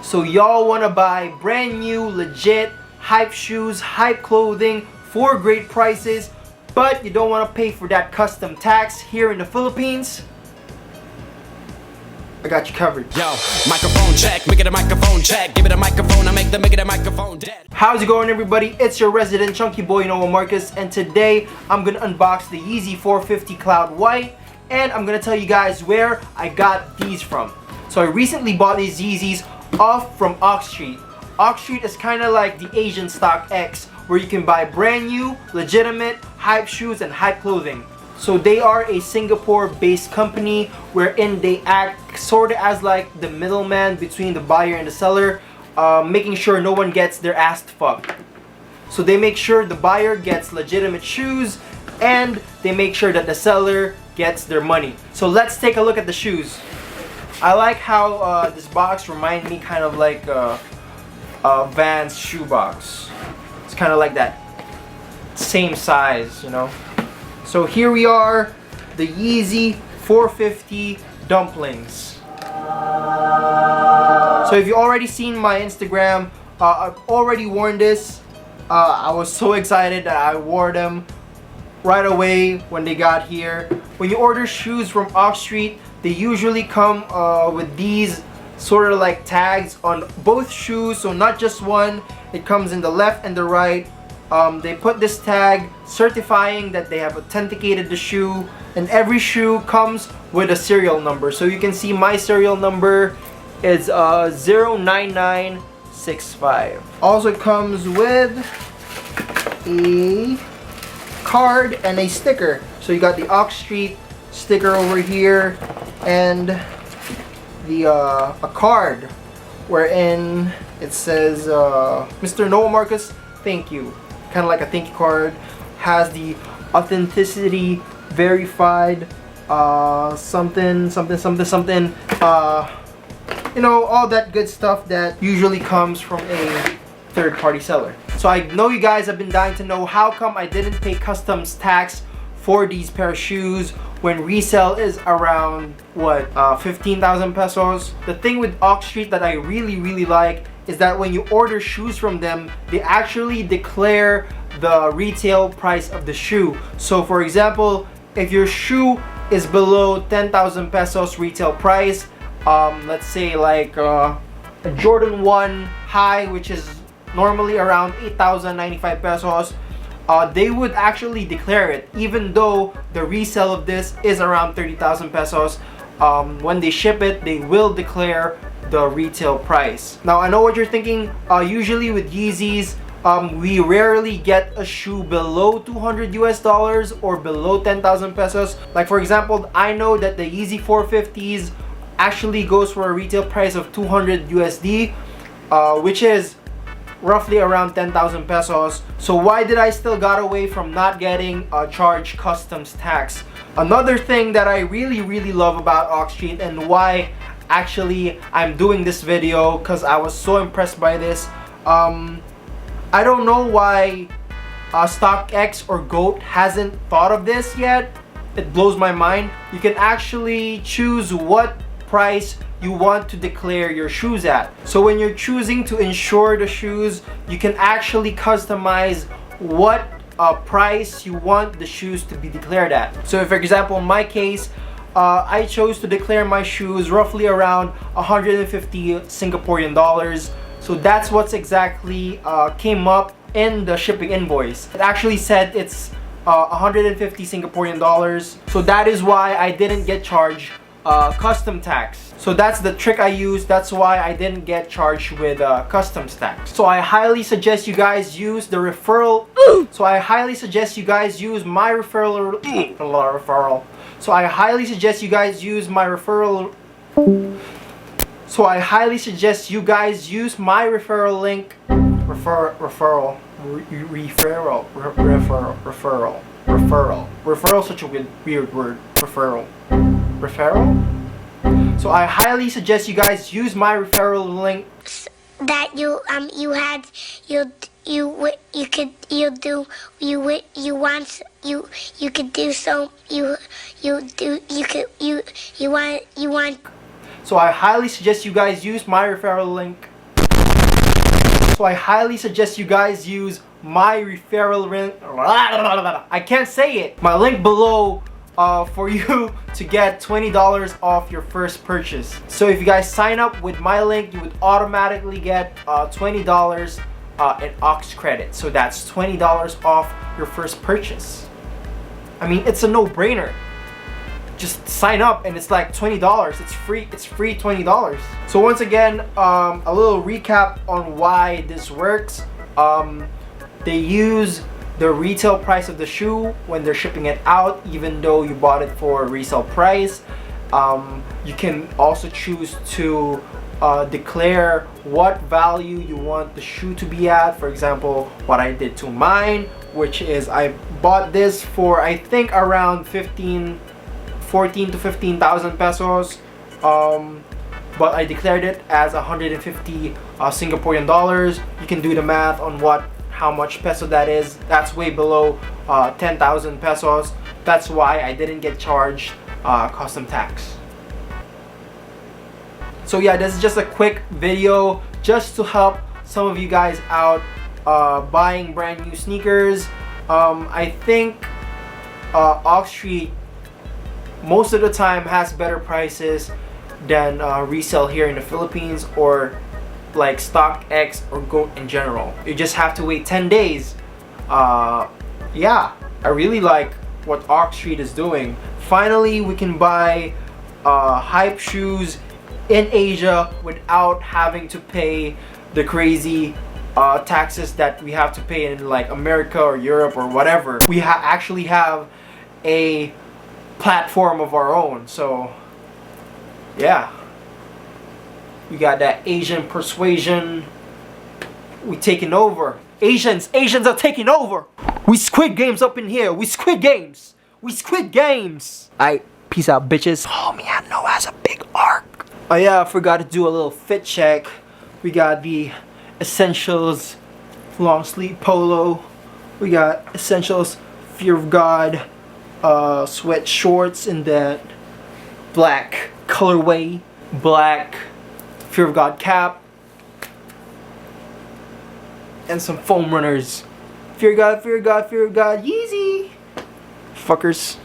So y'all want to buy brand new, legit, hype shoes, hype clothing for great prices, but you don't want to pay for that custom tax here in the Philippines? I got you covered. Yo, microphone check, make it a microphone check. Give it a microphone, I make it a microphone dead. How's it going, everybody? It's your resident chunky boy Noah Marcus, and today I'm gonna unbox the Yeezy 450 Cloud White, and I'm gonna tell you guys where I got these from. So I recently bought these Yeezys off from Ox Street. Ox Street is kind of like the Asian StockX, where you can buy brand new, legitimate, hype shoes and hype clothing. So they are a Singapore-based company wherein they act sort of as like the middleman between the buyer and the seller, making sure no one gets their ass fucked. So they make sure the buyer gets legitimate shoes and they make sure that the seller gets their money. So let's take a look at the shoes. I like how this box reminds me kind of like a Vans shoebox. It's kind of like that same size, you know. So here we are, the Yeezy 450 dumplings. So if you already seen my Instagram, I've already worn this. I was so excited that I wore them right away when they got here. When you order shoes from Ox Street, they usually come with these sort of like tags on both shoes, so not just one. It comes in the left and the right. They put this tag certifying that they have authenticated the shoe, and every shoe comes with a serial number. So you can see my serial number is 09965. Also comes with a card and a sticker. So you got the Ox Street sticker over here and the a card wherein it says Mr. Noah Marcus, thank you. Kind of like a thank you card. Has the authenticity verified, something, you know, all that good stuff that usually comes from a third-party seller. So I know you guys have been dying to know how come I didn't pay customs tax for these pair of shoes when resale is around what, 15,000 pesos. The thing with Ox Street that I really like is that when you order shoes from them, they actually declare the retail price of the shoe. So for example, if your shoe is below 10,000 pesos retail price, let's say like a Jordan 1 high, which is normally around 8,095 pesos, they would actually declare it, even though the resale of this is around 30,000 pesos. When they ship it, they will declare the retail price. Now I know what you're thinking. Usually with Yeezys, we rarely get a shoe below $200 US or below 10,000 pesos. Like for example, I know that the Yeezy 450s actually goes for a retail price of 200 USD, which is roughly around 10,000 pesos. So why did I still got away from not getting a charged customs tax? Another thing that I really love about Ox Street, and why actually I'm doing this video, because I was so impressed by this. I don't know why StockX or GOAT hasn't thought of this yet. It blows my mind. You can actually choose what price you want to declare your shoes at. So when you're choosing to insure the shoes, you can actually customize what price you want the shoes to be declared at. So if, for example, in my case, I chose to declare my shoes roughly around 150 Singaporean dollars. So that's what's exactly came up in the shipping invoice. It actually said it's 150 Singaporean dollars. So that is why I didn't get charged custom tax. So that's the trick I used. That's why I didn't get charged with customs tax. So I highly suggest you guys use the referral. So I highly suggest you guys use my referral. So I highly suggest you guys use my referral. So I highly suggest you guys use my referral link. Referral. Such a weird word. Referral. So I highly suggest you guys use my referral link. That you So I highly suggest you guys use my referral link. So I highly suggest you guys use my referral link. I can't say it. My link below for you to get $20 off your first purchase. So if you guys sign up with my link, you would automatically get $20 in aux credit. So that's $20 off your first purchase. I mean, it's a no-brainer. Just sign up and it's like $20. It's free. It's free $20. So once again, a little recap on why this works. They use the retail price of the shoe when they're shipping it out, even though you bought it for a resale price. You can also choose to declare what value you want the shoe to be at. For example, what I did to mine, which is I bought this for I think around 14 to 15,000 pesos, but I declared it as 150 Singaporean dollars. You can do the math on how much peso that is. That's way below 10,000 pesos. That's why I didn't get charged custom tax. So yeah, this is just a quick video just to help some of you guys out buying brand new sneakers. I think Oxstreet most of the time has better prices than resale here in the Philippines, or like StockX or GOAT in general. You just have to wait 10 days. Yeah, I really like what Oxstreet is doing. Finally, we can buy hype shoes in Asia without having to pay the crazy taxes that we have to pay in like America or Europe or whatever. We actually have a platform of our own. So yeah, we got that Asian persuasion. We taking over. Asians are taking over. We Squid Games up in here. We Squid Games. Aight, peace out, bitches. Oh, me I know has a big arc. Oh yeah, I forgot to do a little fit check. We got the Essentials long sleeve polo. We got Essentials Fear of God sweat shorts in that black colorway, black Fear of God cap, and some foam runners. Fear of God, Yeezy. Fuckers.